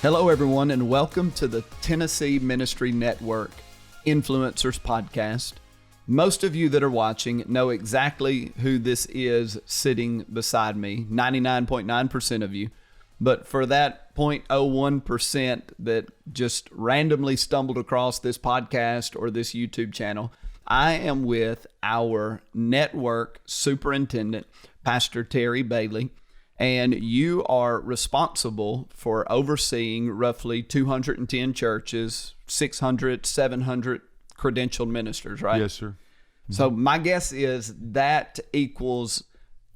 Hello, everyone, and welcome to the Tennessee Ministry Network Influencers Podcast. Most of you that are watching know exactly who this is sitting beside me, 99.9% of you. But for that 0.01% that just randomly stumbled across this podcast or this YouTube channel, I am with our network superintendent, Pastor Terry Bailey. And you are responsible for overseeing roughly 210 churches, 600, 700 credentialed ministers, right? Yes, sir. Mm-hmm. So my guess is that equals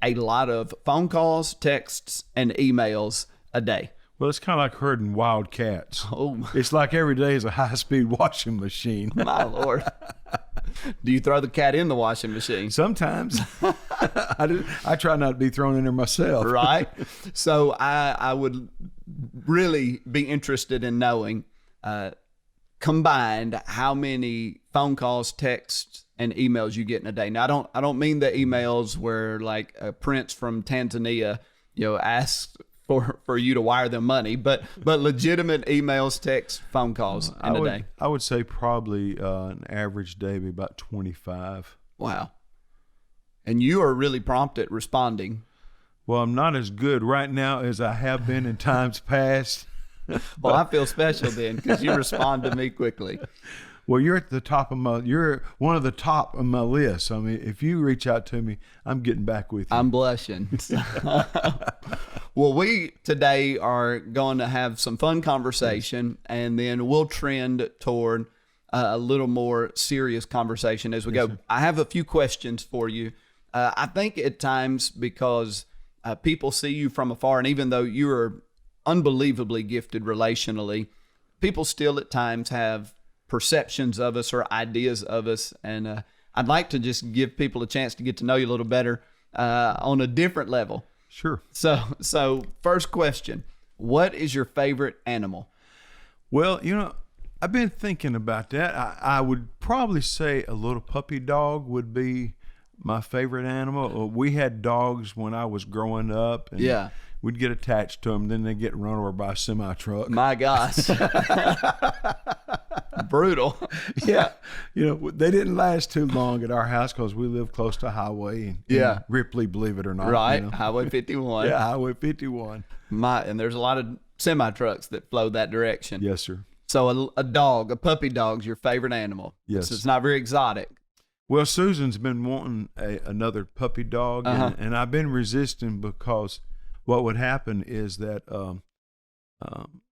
a lot of phone calls, texts, and emails a day. Well, it's kind of like herding wild cats. Oh, it's like every day is a high-speed washing machine. My Lord. Do you throw the cat in the washing machine? Sometimes. I try not to be thrown in there myself. Right. So I would really be interested in knowing combined how many phone calls, texts, and emails you get in a day. Now, I don't mean the emails where like a prince from Tanzania, asks for you to wire them money, but legitimate emails, texts, phone calls in a day. I would say probably an average day be about 25. Wow. And you are really prompt at responding. Well, I'm not as good right now as I have been in times past. Well, I feel special then because you respond to me quickly. Well, you're one of the top of my list. I mean, if you reach out to me, I'm getting back with you. I'm blushing. Well, we today are going to have some fun conversation, and then we'll trend toward a little more serious conversation as we go. Sir. I have a few questions for you. I think at times because people see you from afar, and even though you are unbelievably gifted relationally, people still at times have perceptions of us or ideas of us. And I'd like to just give people a chance to get to know you a little better on a different level. Sure. So first question, what is your favorite animal? Well, I've been thinking about that. I would probably say a little puppy dog would be my favorite animal. We had dogs when I was growing up. And yeah. We'd get attached to them, then they'd get run over by a semi-truck. My gosh. Brutal. Yeah. They didn't last too long at our house because we live close to a highway in Ripley, believe it or not. Right. Highway 51. Yeah, Highway 51. And there's a lot of semi-trucks that flow that direction. Yes, sir. So a puppy dog's your favorite animal. Yes. So it's not very exotic. Well, Susan's been wanting another puppy dog, and I've been resisting because what would happen is that the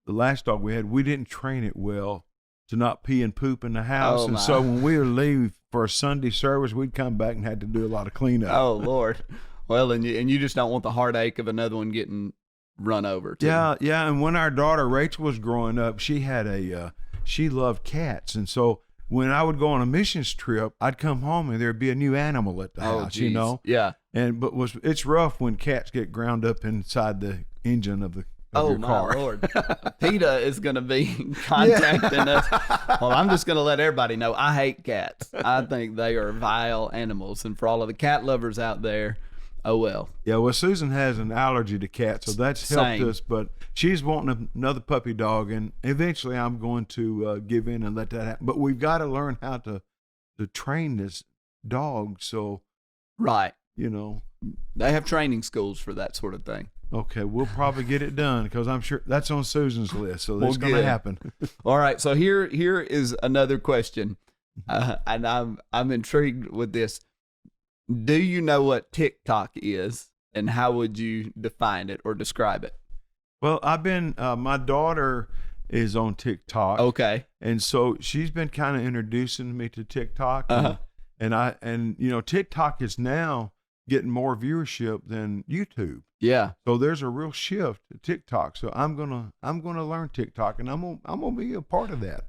last dog we had, we didn't train it well to not pee and poop in the house. And so when we would leave for a Sunday service, we'd come back and had to do a lot of cleanup. Oh, Lord. Well, and you just don't want the heartache of another one getting run over, too. Yeah. And when our daughter Rachel was growing up, she had she loved cats. And so when I would go on a missions trip, I'd come home and there'd be a new animal at the house, geez. Yeah. It's rough when cats get ground up inside the engine of your car. My Lord. PETA is going to be contacting us. Well, I'm just going to let everybody know I hate cats. I think they are vile animals. And for all of the cat lovers out there, oh well. Yeah, well, Susan has an allergy to cats, so that's helped us. But she's wanting another puppy dog, and eventually I'm going to give in and let that happen. But we've got to learn how to train this dog. So, right. They have training schools for that sort of thing. Okay, we'll probably get it done because I'm sure that's on Susan's list, so that's going to happen. All right, so here is another question, and I'm intrigued with this. Do you know what TikTok is, and how would you define it or describe it? Well, my daughter is on TikTok. Okay, and so she's been kind of introducing me to TikTok, and TikTok is now getting more viewership than YouTube. Yeah. So there's a real shift to TikTok. So I'm gonna learn TikTok, and I'm gonna be a part of that.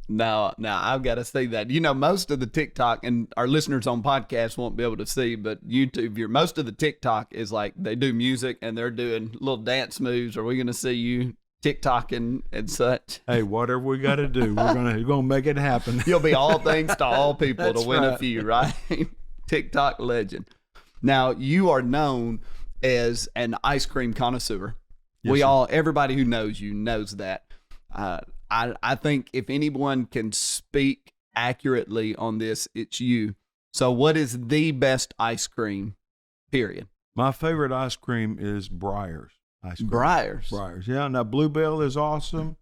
Now I've got to see that. Most of the TikTok, and our listeners on podcasts won't be able to see, but YouTube, most of the TikTok is like they do music and they're doing little dance moves. Are we going to see you TikTok and such? Hey, whatever we got to do, we're gonna make it happen. You'll be all things to all people to win a few, right? TikTok legend. Now, you are known as an ice cream connoisseur. Yes, everybody who knows you knows that. I think if anyone can speak accurately on this, it's you. So what is the best ice cream, period? My favorite ice cream is Breyers ice cream. Breyers. Yeah. Now Bluebell is awesome.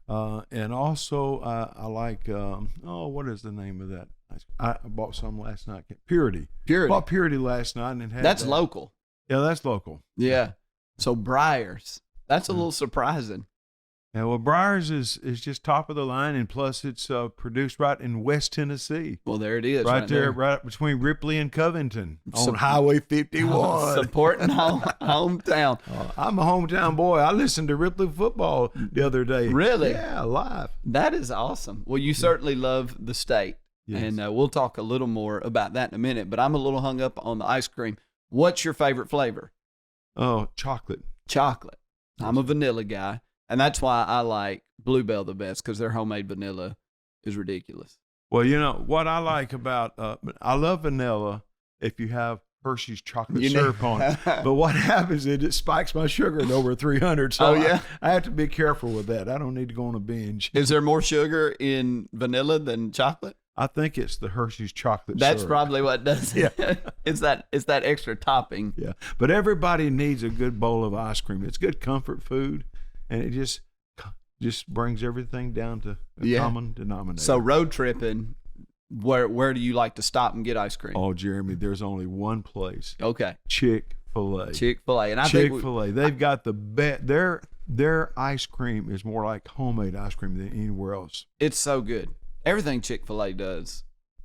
And also I like, what is the name of that? I bought some last night. Purity. Bought Purity last night and had That's that. local. Yeah, that's local. Yeah. So Breyers. That's a little surprising. Yeah, well, Breyers is just top of the line, and plus it's produced right in West Tennessee. Well, there it is. Right there, right between Ripley and Covington on Highway 51. Supporting hometown. I'm a hometown boy. I listened to Ripley football the other day. Really? Yeah, live. That is awesome. Well, you certainly love the state. Yes. And we'll talk a little more about that in a minute, but I'm a little hung up on the ice cream. What's your favorite flavor? Oh, chocolate. Chocolate. I'm a vanilla guy. And that's why I like Bluebell the best, because their homemade vanilla is ridiculous. Well, you know, what I like about, I love vanilla if you have Hershey's chocolate syrup on it. But what happens is it spikes my sugar at over 300. So I have to be careful with that. I don't need to go on a binge. Is there more sugar in vanilla than chocolate? I think it's the Hershey's chocolate That's syrup. probably what does it. Yeah. It's that extra topping. Yeah. But everybody needs a good bowl of ice cream. It's good comfort food. And it just brings everything down to a common denominator. So road tripping, where do you like to stop and get ice cream? Oh, Jeremy, there's only one place. Okay. Chick-fil-A. Chick-fil-A. And I Chick-fil-A. think They've got the best. Their ice cream is more like homemade ice cream than anywhere else. It's so good. Everything Chick-fil-A does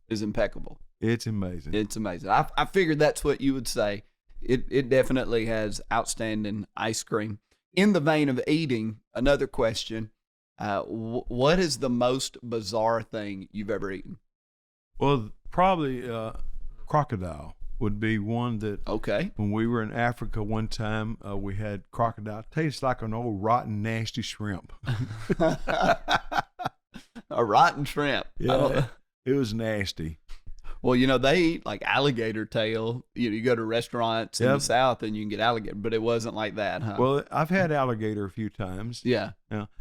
is impeccable. It's amazing. It's amazing. I figured that's what you would say. It definitely has outstanding ice cream. In the vein of eating, another question, what is the most bizarre thing you've ever eaten? Well, probably crocodile would be one that, when we were in Africa one time, we had crocodile. Tastes like an old rotten, nasty shrimp. A rotten shrimp. Yeah, it was nasty. Well, you know, they eat like alligator tail. You go to restaurants in the South and you can get alligator, but it wasn't like that, huh? Well, I've had alligator a few times. Yeah.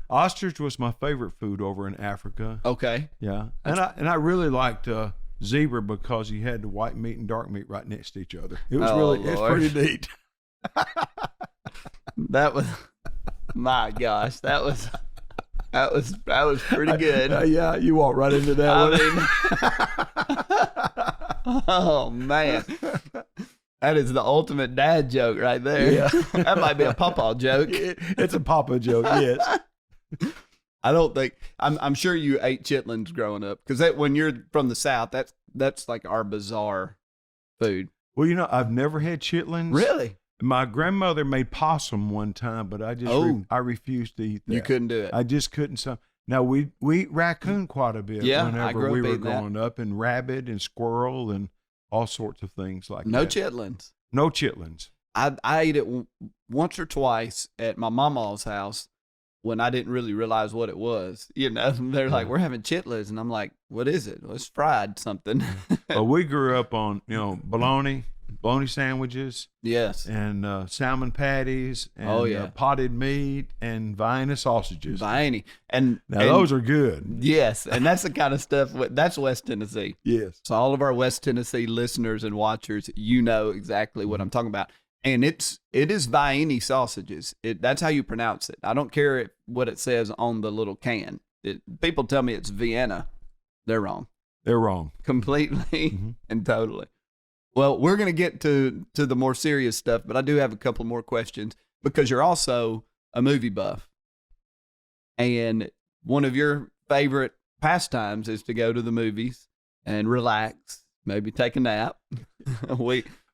Ostrich was my favorite food over in Africa. Okay. Yeah. And I really liked zebra because you had the white meat and dark meat right next to each other. It was it's pretty neat. That was, my gosh, that was pretty good. Yeah, you walked right into that one. Oh man, that is the ultimate dad joke right there. Yeah. That might be a pawpaw joke. It's a papa joke, yes. I don't think I'm sure you ate chitlins growing up, because when you're from the South, that's like our bizarre food. Well, you know, I've never had chitlins. Really? My grandmother made possum one time, but I just I refused to eat that. You couldn't do it. I just couldn't. Now we eat raccoon quite a bit. Whenever we were growing up, and rabbit and squirrel and all sorts of things like that. No chitlins. No chitlins. I ate it once or twice at my mama's house when I didn't really realize what it was. You know, they're like, "We're having chitlins," and I'm like, "What is it?" Well, it's fried something. Well, we grew up on bologna sandwiches, yes, and salmon patties, and potted meat, and Vienna sausages. And those are good. Yes, and that's the kind of stuff. That's West Tennessee. Yes. So all of our West Tennessee listeners and watchers, you know exactly what I'm talking about. And it is Vienna sausages. That's how you pronounce it. I don't care what it says on the little can. People tell me it's Vienna. They're wrong. They're wrong. Completely and totally. Well, we're going to get to the more serious stuff, but I do have a couple more questions, because you're also a movie buff. And one of your favorite pastimes is to go to the movies and relax, maybe take a nap.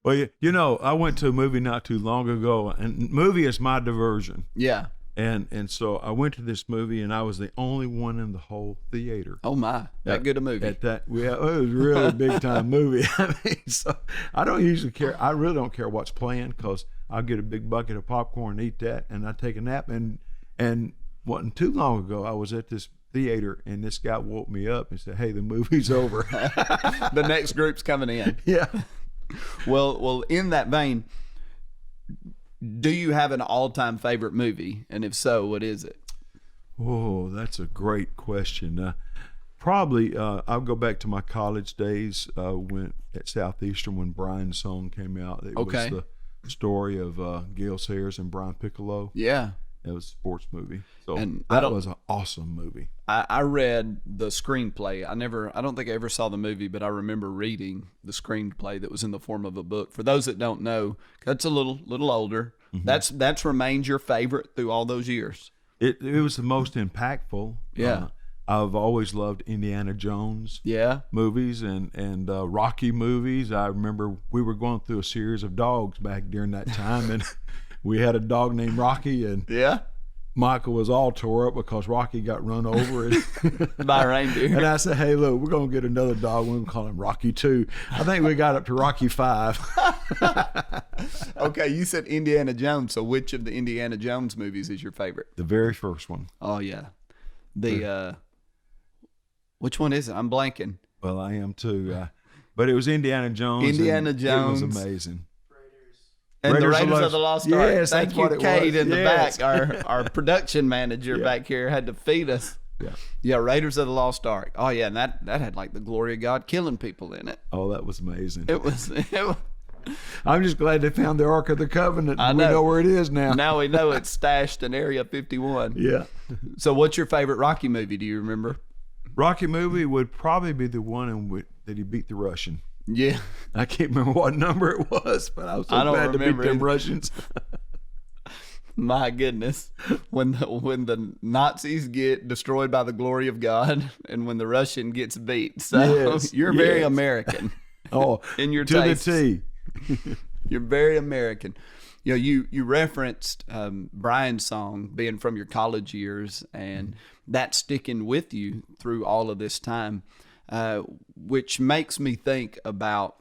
Well, you know, I went to a movie not too long ago, and movie is my diversion. Yeah. And so I went to this movie, and I was the only one in the whole theater. Oh my, that good a movie. It was really a big time movie. I mean, so I don't usually care. I really don't care what's playing, because I'll get a big bucket of popcorn and eat that, and I take a nap. And wasn't too long ago, I was at this theater, and this guy woke me up and said, "Hey, the movie's over." The next group's coming in. Yeah. Well, in that vein, do you have an all-time favorite movie? And if so, what is it? Oh, that's a great question. Probably, I'll go back to my college days. When at Southeastern, when Brian's song came out, it Okay. was the story of Gale Sayers and Brian Piccolo. Yeah. It was a sports movie, so And that was an awesome movie. I read the screenplay. I don't think I ever saw the movie, but I remember reading the screenplay that was in the form of a book. For those that don't know, that's a little older. Mm-hmm. That's remained your favorite through all those years. It was the most impactful. Yeah. I've always loved Indiana Jones Yeah. movies and Rocky movies. I remember we were going through a series of dogs back during that time, and we had a dog named Rocky, and Yeah. Michael was all tore up because Rocky got run over. By a reindeer. And I said, hey, look, we're going to get another dog. We're going to call him Rocky 2. I think we got up to Rocky 5. Okay, you said Indiana Jones. So which of the Indiana Jones movies is your favorite? The very first one. Oh, yeah. Which one is it? I'm blanking. Well, I am too. But it was Indiana Jones. Indiana Jones. It was amazing. And Raiders the Raiders of the Lost Ark. Yes, Thank that's you, what it Kate, was. in the Yes. back. Our production manager back here had to feed us. Yeah. Yeah, Raiders of the Lost Ark. Oh, yeah, and that had like the glory of God killing people in it. Oh, that was amazing. It was I'm just glad they found the Ark of the Covenant. I We know. know where it is now. now we know it's stashed in Area 51. Yeah. So what's your favorite Rocky movie? Do you remember? Rocky movie would probably be the one in which that he beat the Russian. Yeah. I can't remember what number it was, but I was so I don't glad to beat remember them either. Russians. My goodness. When the Nazis get destroyed by the glory of God and when the Russian gets beat. So Yes, you're very yes. American Oh, in your to tastes. the T. You're very American. You know, you referenced Brian's song being from your college years and that sticking with you through all of this time, which makes me think about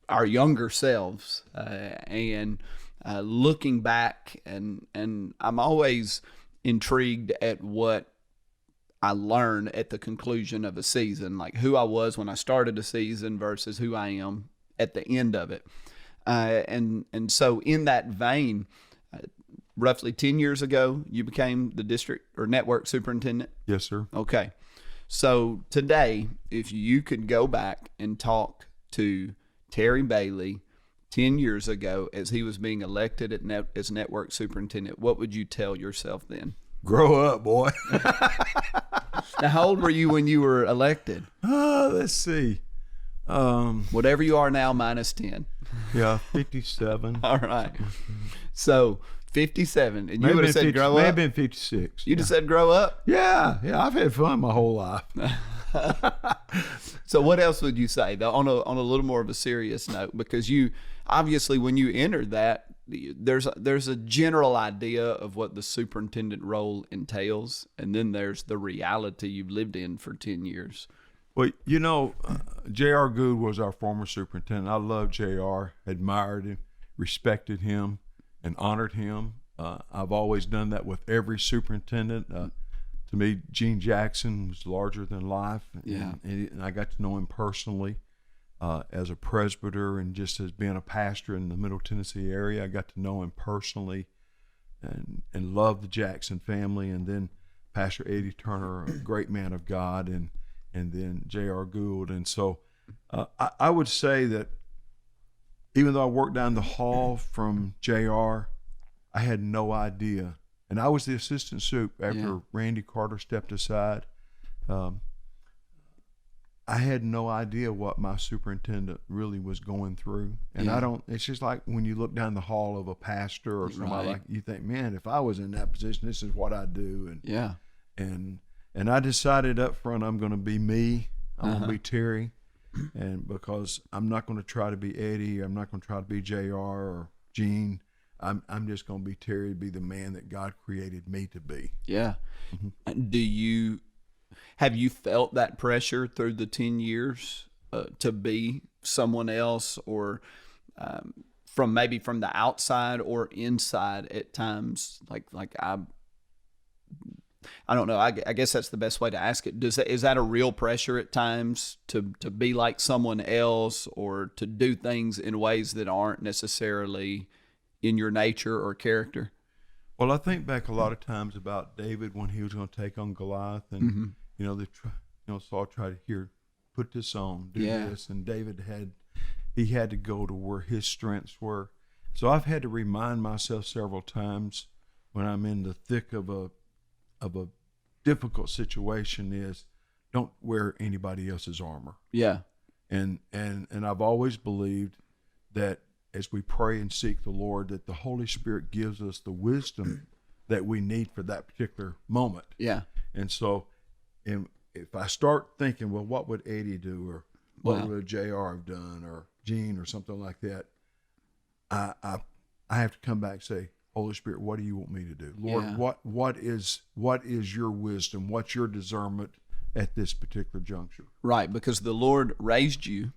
our younger selves and looking back, and I'm always intrigued at what I learn at the conclusion of a season, like who I was when I started a season versus who I am at the end of it. And so in that vein, roughly 10 years ago, you became the district or network superintendent. Yes, sir. Okay. So today, if you could go back and talk to Terry Bailey 10 years ago as he was being elected as network superintendent, what would you tell yourself then? Grow up, boy. Now, how old were you when you were elected? Let's see. Whatever you are now, minus 10. Yeah, 57. All right. So 57. And you Maybe would have said 50 grow may up? have been 56. You just said grow up? Yeah, I've had fun my whole life. So what else would you say though, on a little more of a serious note? Because you obviously, when you entered that, there's a general idea of what the superintendent role entails, and then there's the reality you've lived in for 10 years. Well, you know, J.R. Good was our former superintendent. I loved J.R., admired him, respected him, and honored him. I've always done that with every superintendent. To me, Gene Jackson was larger than life. Yeah. And I got to know him personally as a presbyter and just as being a pastor in the Middle Tennessee area. I got to know him personally and love the Jackson family. And then Pastor Eddie Turner, a great man of God, and then J.R. Gould. And so I would say that even though I worked down the hall from J.R., I had no idea. And I was the assistant soup after Randy Carter stepped aside. I had no idea what my superintendent really was going through. And it's just like when you look down the hall of a pastor or somebody like, you think, man, if I was in that position, this is what I'd do. And I decided up front, I'm going to be me. I'm going to be Terry. And because I'm not going to try to be Eddie, I'm not going to try to be JR or Gene. I'm just going to be Terry, be the man that God created me to be. Yeah. Mm-hmm. Have you felt that pressure through the 10 years to be someone else, or from the outside or inside at times? Like I don't know. I guess that's the best way to ask it. Is that a real pressure at times to be like someone else, or to do things in ways that aren't necessarily in your nature or character? Well, I think back a lot of times about David when he was going to take on Goliath, and Saul tried to put this on, do this, and David had to go to where his strengths were. So I've had to remind myself several times when I'm in the thick of a difficult situation is don't wear anybody else's armor. Yeah. And I've always believed that as we pray and seek the Lord, that the Holy Spirit gives us the wisdom that we need for that particular moment. Yeah. And so if I start thinking, well, what would Eddie do, or what would JR have done, or Gene, or something like that, I have to come back and say, Holy Spirit, what do you want me to do? Lord, what is your wisdom? What's your discernment at this particular juncture? Right, because the Lord raised you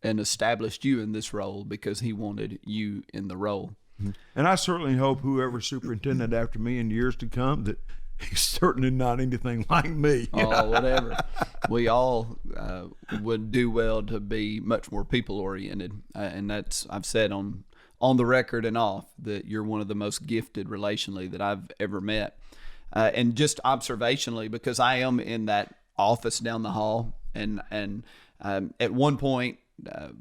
and established you in this role because he wanted you in the role. Mm-hmm. And I certainly hope whoever's superintendent after me in years to come, that he's certainly not anything like me. Oh, whatever. We all would do well to be much more people-oriented. And that's, I've said on the record and off, that you're one of the most gifted relationally that I've ever met. And just observationally, because I am in that office down the hall, and at one point,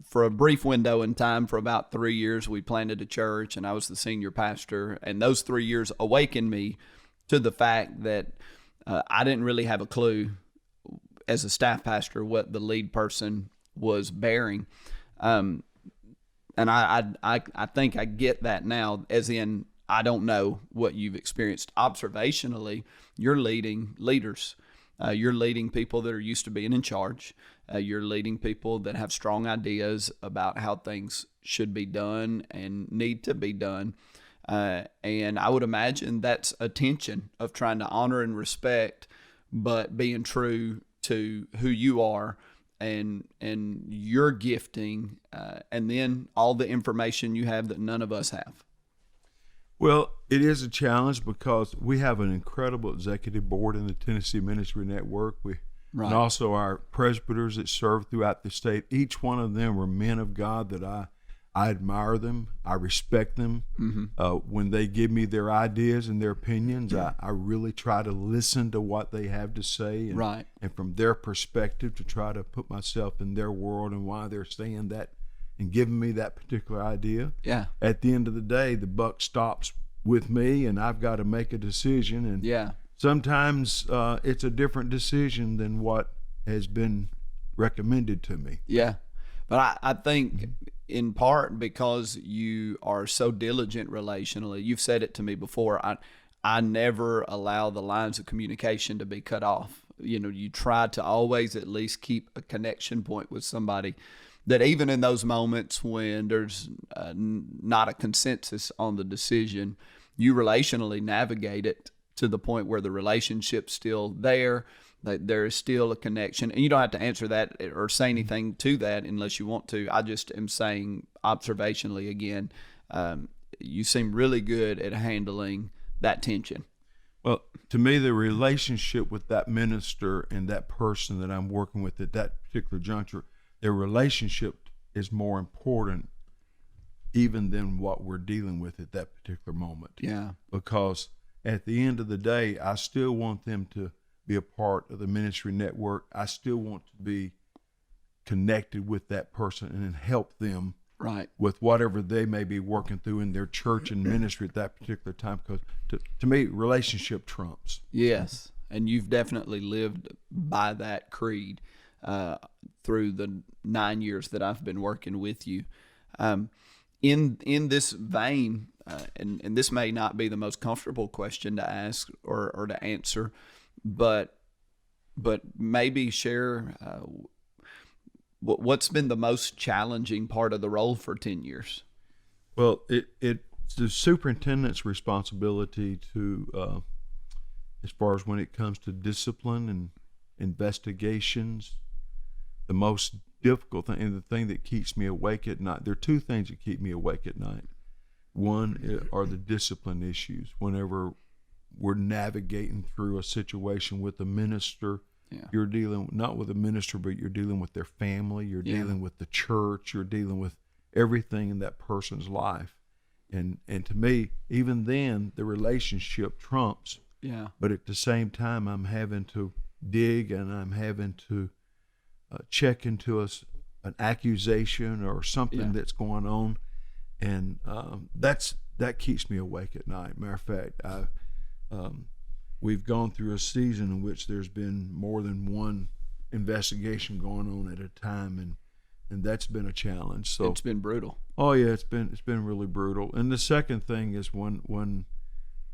for a brief window in time, for about 3 years, we planted a church, and I was the senior pastor. And those 3 years awakened me to the fact that I didn't really have a clue as a staff pastor what the lead person was bearing. And I think I get that now, as in I don't know what you've experienced. Observationally, you're leading leaders. You're leading people that are used to being in charge. You're leading people that have strong ideas about how things should be done and need to be done. And I would imagine that's a tension of trying to honor and respect, but being true to who you are and your gifting, and then all the information you have that none of us have. Well, it is a challenge because we have an incredible executive board in the Tennessee Ministry Network. And also our presbyters that serve throughout the state. Each one of them are men of God that I admire them. I respect them. Mm-hmm. When they give me their ideas and their opinions, I really try to listen to what they have to say, and from their perspective to try to put myself in their world and why they're saying that and giving me that particular idea. Yeah. At the end of the day, the buck stops with me, and I've got to make a decision. And sometimes it's a different decision than what has been recommended to me. Yeah. But I think in part because you are so diligent relationally, you've said it to me before, I never allow the lines of communication to be cut off. You try to always at least keep a connection point with somebody, that even in those moments when there's not a consensus on the decision, you relationally navigate it to the point where the relationship's still there, that there is still a connection. And you don't have to answer that or say anything to that unless you want to. I just am saying observationally again, you seem really good at handling that tension. Well, to me, the relationship with that minister and that person that I'm working with at that particular juncture, their relationship is more important even than what we're dealing with at that particular moment. Yeah. Because at the end of the day, I still want them to be a part of the ministry network. I still want to be connected with that person and help them with whatever they may be working through in their church and ministry at that particular time. Because to me, relationship trumps. Yes, and you've definitely lived by that creed through the 9 years that I've been working with you. In this vein, and this may not be the most comfortable question to ask or to answer, but maybe share what's been the most challenging part of the role for 10 years? Well, it's the superintendent's responsibility to, as far as when it comes to discipline and investigations, the most difficult thing, and the thing that keeps me awake at night. There are two things that keep me awake at night. One are the discipline issues. Whenever we're navigating through a situation with a minister, you're dealing not with a minister, but you're dealing with their family, you're dealing with the church, you're dealing with everything in that person's life. And to me, even then, the relationship trumps. Yeah. But at the same time, I'm having to dig, and I'm having to check into an accusation or something that's going on, and that keeps me awake at night. Matter of fact, we've gone through a season in which there's been more than one investigation going on at a time, and that's been a challenge. So it's been brutal. Oh yeah, it's been really brutal. And the second thing is when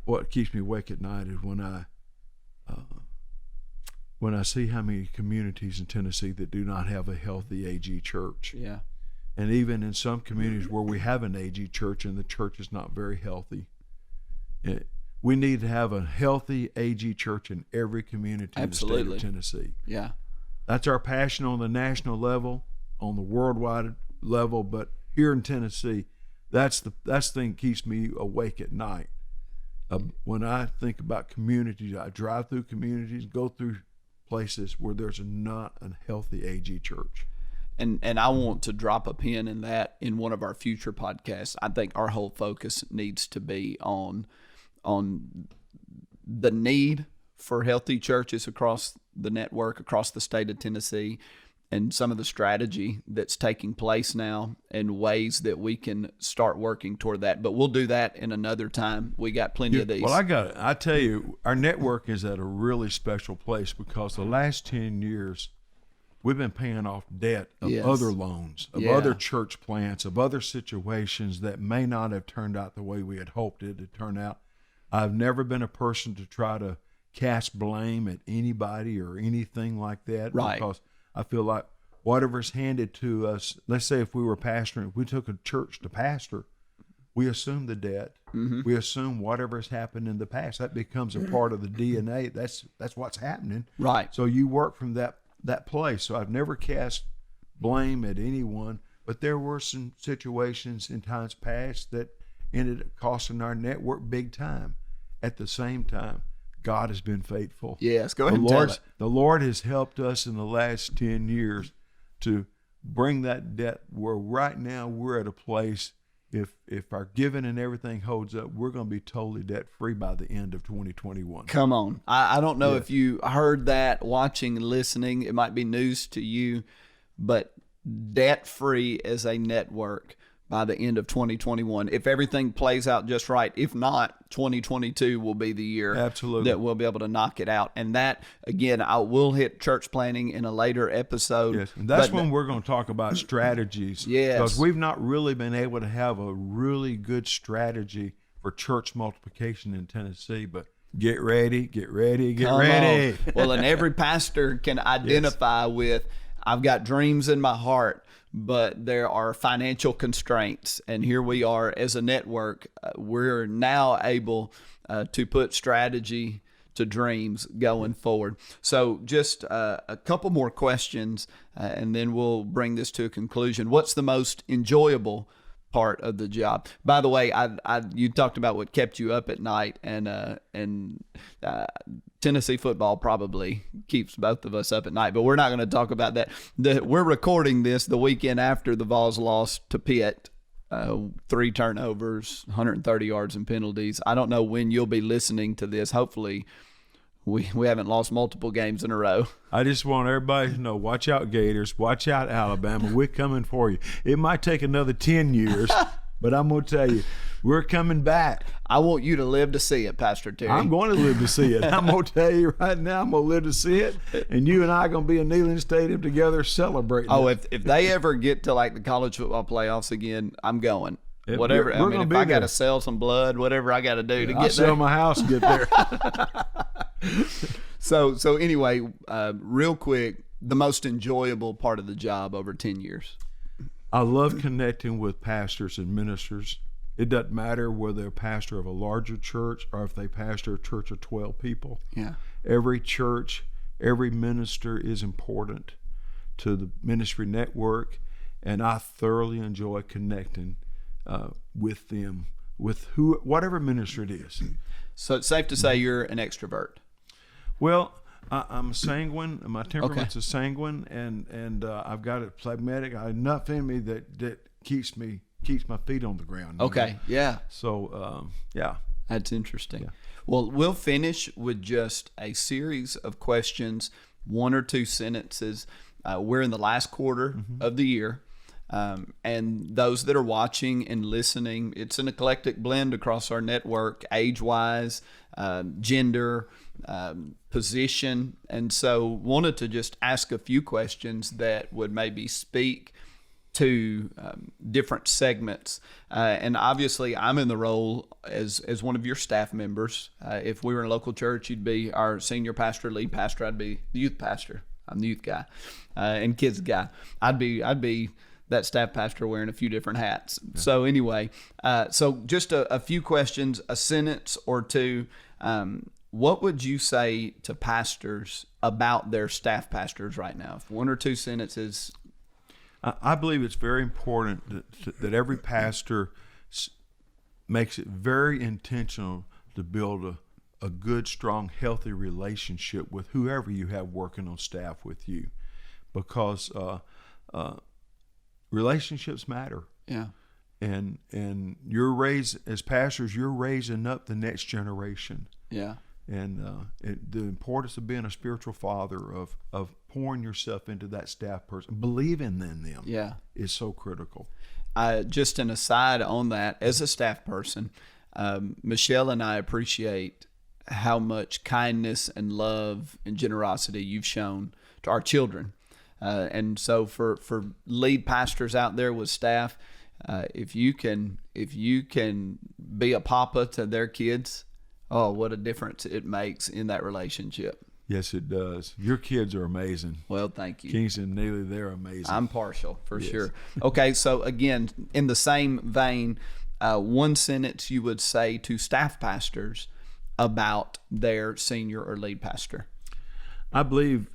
what keeps me awake at night is when I see how many communities in Tennessee that do not have a healthy AG church. Yeah. And even in some communities where we have an AG church and the church is not very healthy. We need to have a healthy AG church in every community in the state of Tennessee. Yeah. That's our passion on the national level, on the worldwide level, but here in Tennessee, that's the thing that keeps me awake at night. When I think about communities, I drive through communities, go through places where there's not a healthy AG church. And I want to drop a pin in that in one of our future podcasts. I think our whole focus needs to be on the need for healthy churches across the network, across the state of Tennessee, and some of the strategy that's taking place now and ways that we can start working toward that. But we'll do that in another time. We got plenty of these. Well, I tell you, our network is at a really special place because the last 10 years, we've been paying off debt of other loans, of other church plants, of other situations that may not have turned out the way we had hoped it to turn out. I've never been a person to try to cast blame at anybody or anything like that. Right. Because I feel like whatever's handed to us, let's say if we were pastoring, if we took a church to pastor, we assume the debt. Mm-hmm. We assume whatever's happened in the past. That becomes a part of the DNA. That's what's happening. Right. So you work from that place. So I've never cast blame at anyone, but there were some situations in times past that ended up costing our network big time. At the same time, God has been faithful. Yes, go ahead and tell it. The Lord has helped us in the last 10 years to bring that debt where right now we're at a place, if our giving and everything holds up, we're going to be totally debt-free by the end of 2021. Come on. I don't know if you heard that, watching and listening. It might be news to you, but debt-free as a network by the end of 2021, if everything plays out just right. If not, 2022 will be the year that we'll be able to knock it out. And that, again, I will hit church planning in a later episode. Yes, and that's when we're going to talk about strategies. Yes. Because we've not really been able to have a really good strategy for church multiplication in Tennessee, but get ready. Come on. Well, and every pastor can identify with, I've got dreams in my heart, but there are financial constraints. And here we are as a network. We're now able to put strategy to dreams going forward. So just a couple more questions, and then we'll bring this to a conclusion. What's the most enjoyable part of the job? By the way, you talked about what kept you up at night, and Tennessee football probably keeps both of us up at night, but we're not going to talk about that. We're recording this the weekend after the Vols lost to Pitt, 3 turnovers, 130 yards and penalties. I don't know when you'll be listening to this. Hopefully we haven't lost multiple games in a row. I just want everybody to know, watch out Gators, watch out Alabama. We're coming for you. It might take another 10 years, but I'm going to tell you, we're coming back. I want you to live to see it, Pastor Terry. I'm going to live to see it. I'm going to tell you right now, I'm going to live to see it. And you and I are going to be in Neyland Stadium together celebrating it. If they ever get to like the college football playoffs again, I'm going. Whatever. We're if I got to sell some blood, whatever I got to do to get there. I'll sell my house to get there. So anyway, real quick, the most enjoyable part of the job over 10 years. I love connecting with pastors and ministers. It doesn't matter whether they're a pastor of a larger church or if they pastor a church of 12 people. Yeah. Every church, every minister is important to the ministry network, and I thoroughly enjoy connecting with them, with whatever ministry it is. So it's safe to say you're an extrovert. Well, I'm sanguine. My temperament's a sanguine, and I've got a phlegmatic. Enough in me that keeps me keeps my feet on the ground. Okay, yeah. So, yeah. That's interesting. Yeah. Well, we'll finish with just a series of questions, 1 or 2 sentences. We're in the last quarter of the year. And those that are watching and listening, it's an eclectic blend across our network, age-wise, gender, position. And so wanted to just ask a few questions that would maybe speak to different segments. And obviously, I'm in the role as one of your staff members. If we were in a local church, you'd be our senior pastor, lead pastor. I'd be the youth pastor. I'm the youth guy and kids guy. I'd be that staff pastor wearing a few different hats. Yeah. So anyway, so just a few questions, a sentence or two. What would you say to pastors about their staff pastors right now? If 1 or 2 sentences. I believe it's very important that every pastor makes it very intentional to build a good, strong, healthy relationship with whoever you have working on staff with you, because relationships matter. Yeah. And as pastors, you're raising up the next generation. Yeah. And the importance of being a spiritual father, of pouring yourself into that staff person, believing in them, is so critical. Just an aside on that, as a staff person, Michelle and I appreciate how much kindness and love and generosity you've shown to our children. And so for lead pastors out there with staff, if you can be a papa to their kids, oh, what a difference it makes in that relationship. Yes, it does. Your kids are amazing. Well, thank you. Kingston and Neely, they're amazing. I'm partial, for sure. Okay, so again, in the same vein, 1 sentence you would say to staff pastors about their senior or lead pastor. I believe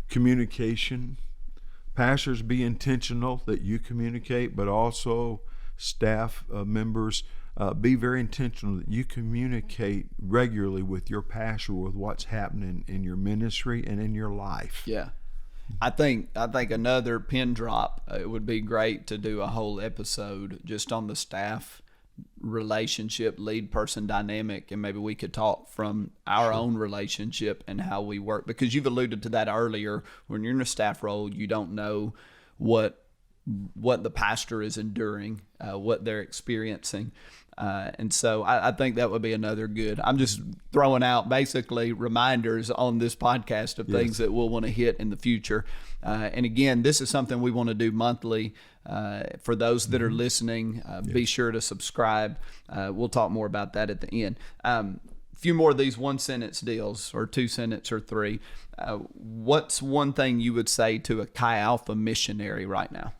communication. Pastors, be intentional that you communicate, but also staff members, be very intentional that you communicate regularly with your pastor with what's happening in your ministry and in your life. Yeah. I think another pin drop, it would be great to do a whole episode just on the staff relationship, lead person dynamic, and maybe we could talk from our own relationship and how we work, because you've alluded to that earlier. When you're in a staff role, you don't know what the pastor is enduring, what they're experiencing. And so I think that would be another good. I'm just throwing out basically reminders on this podcast of things that we'll want to hit in the future. And again, this is something we want to do monthly. For those that are listening, be sure to subscribe. We'll talk more about that at the end. A few more of these 1 sentence deals, or 2 sentence or 3. What's one thing you would say to a Chi Alpha missionary right now?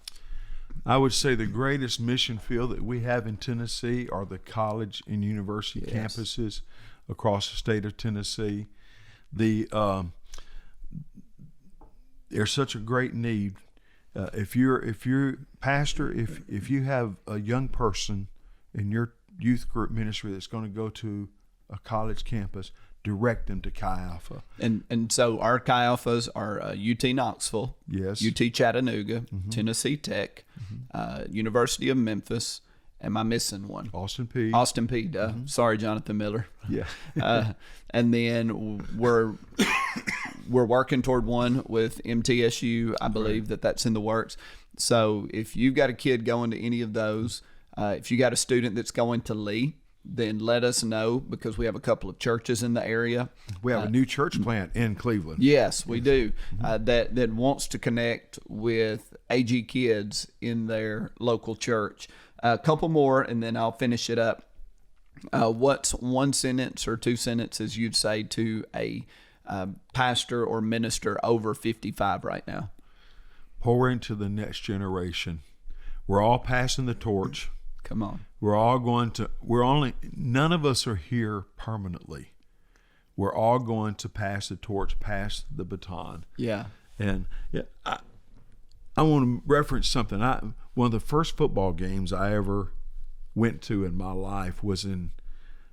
I would say the greatest mission field that we have in Tennessee are the college and university campuses across the state of Tennessee. There's such a great need. If you're pastor, if you have a young person in your youth group ministry that's going to go to a college campus, direct them to Chi Alpha. And so our Chi Alphas are UT Knoxville, UT Chattanooga, Tennessee Tech, University of Memphis. Am I missing one? Austin Peay. Austin Peay. Sorry, Jonathan Miller. Yeah. And then we're working toward one with MTSU. I believe that's in the works. So if you've got a kid going to any of those, if you got a student that's going to Lee, then let us know, because we have a couple of churches in the area. We have a new church plant in Cleveland. Yes, we do. That wants to connect with AG kids in their local church. A couple more, and then I'll finish it up. What's 1 sentence or 2 sentences you'd say to a pastor or minister over 55 right now? Pour into the next generation. We're all passing the torch. Come on. None of us are here permanently. We're all going to pass the torch, pass the baton. Yeah. And I want to reference something. One of the first football games I ever went to in my life was in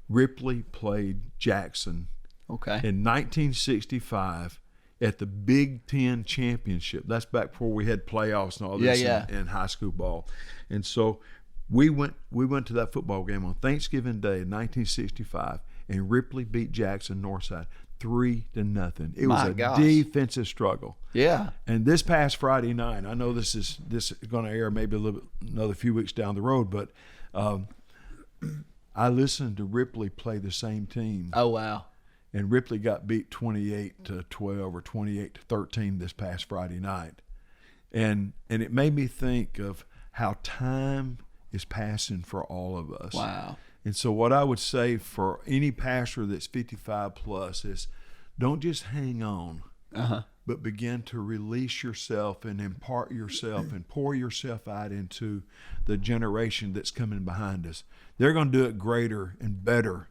Ripley played Jackson. Okay. In 1965, at the Big Ten championship. That's back before we had playoffs and all this in high school ball. And so we went to that football game on Thanksgiving Day in 1965, and Ripley beat Jackson Northside 3-0. It was a defensive struggle. Yeah. And this past Friday night, I know this is going to air maybe another few weeks down the road, but I listened to Ripley play the same team. Oh, wow. And Ripley got beat 28-12 or 28-13 this past Friday night. And it made me think of how time is passing for all of us. Wow. And so what I would say for any pastor that's 55 plus is don't just hang on, but begin to release yourself and impart yourself and pour yourself out into the generation that's coming behind us. They're going to do it greater and better.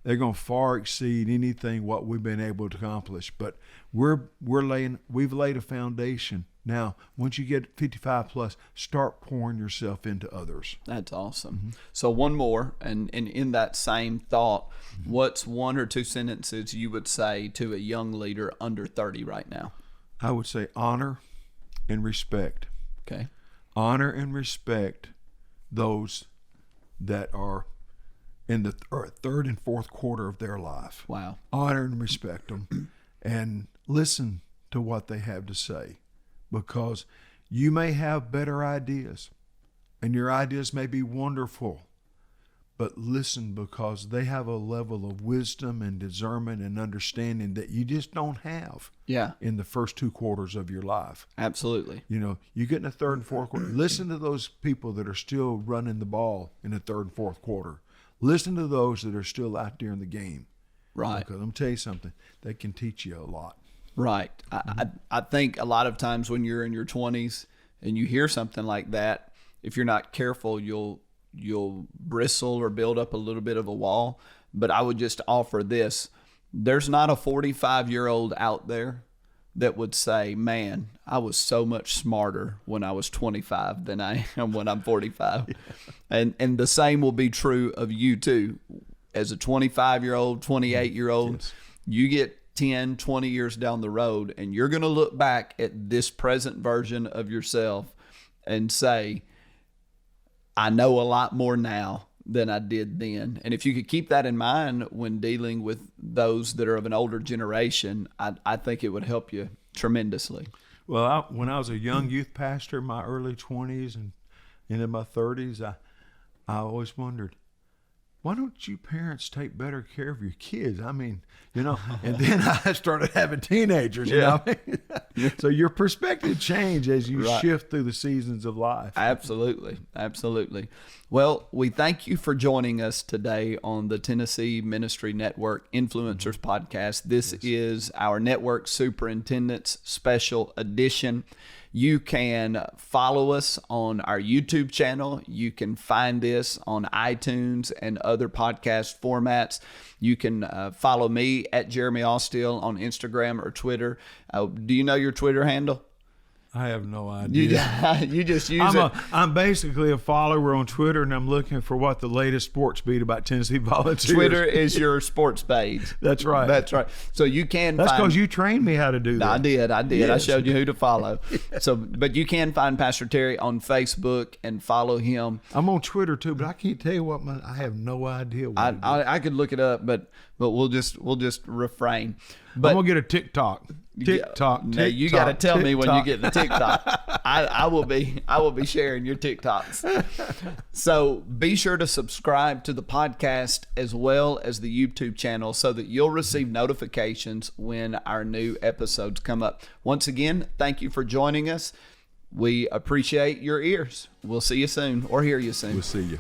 They're going to far exceed anything what we've been able to accomplish. But we've laid a foundation. Now, once you get 55 plus, start pouring yourself into others. That's awesome. So one more, and in that same thought, what's one or two sentences you would say to a young leader under 30 right now? I would say honor and respect. Okay. Honor and respect those that are in the third and fourth quarter of their life. Wow. Honor and respect them and listen to what they have to say, because you may have better ideas and your ideas may be wonderful, but listen, because they have a level of wisdom and discernment and understanding that you just don't have in the first 2 quarters of your life. Absolutely. You know, you get in the third and fourth quarter. Listen to those people that are still running the ball in the third and fourth quarter. Listen to those that are still out there in the game. Right. Because I'm going to tell you something, they can teach you a lot. Right. I think a lot of times when you're in your 20s and you hear something like that, if you're not careful, you'll bristle or build up a little bit of a wall. But I would just offer this. There's not a 45-year-old out there that would say, man, I was so much smarter when I was 25 than I am when I'm 45. Yeah. And the same will be true of you too. As a 25-year-old, 28-year-old, yes. You get 10, 20 years down the road, and you're going to look back at this present version of yourself and say, I know a lot more now than I did then. And if you could keep that in mind when dealing with those that are of an older generation, I think it would help you tremendously. Well, when I was a young youth pastor in my early 20s and into my 30s, I always wondered, why don't you parents take better care of your kids? I mean, you know, and then I started having teenagers, you know. So your perspective changed as you shift through the seasons of life. Absolutely. Absolutely. Well, we thank you for joining us today on the Tennessee Ministry Network Influencers Podcast. This is our network superintendent's special edition. You can follow us on our YouTube channel. You can find this on iTunes and other podcast formats. You can follow me at Jeremy Austell on Instagram or Twitter. Do you know your Twitter handle? I have no idea. You just use it. I'm basically a follower on Twitter, and I'm looking for what the latest sports beat about Tennessee Volunteers. Twitter is your sports page. That's right. That's right. So you can. That's because you trained me how to do that. I did. Yes. I showed you who to follow. Yes. So, but you can find Pastor Terry on Facebook and follow him. I'm on Twitter too, but I can't tell you what I have no idea. I could look it up, but we'll just refrain. But I'm gonna get a TikTok. No, you got to tell me when you get the TikTok. I will be sharing your TikToks. So be sure to subscribe to the podcast as well as the YouTube channel so that you'll receive notifications when our new episodes come up. Once again, thank you for joining us. We appreciate your ears. We'll see you soon or hear you soon. We'll see you.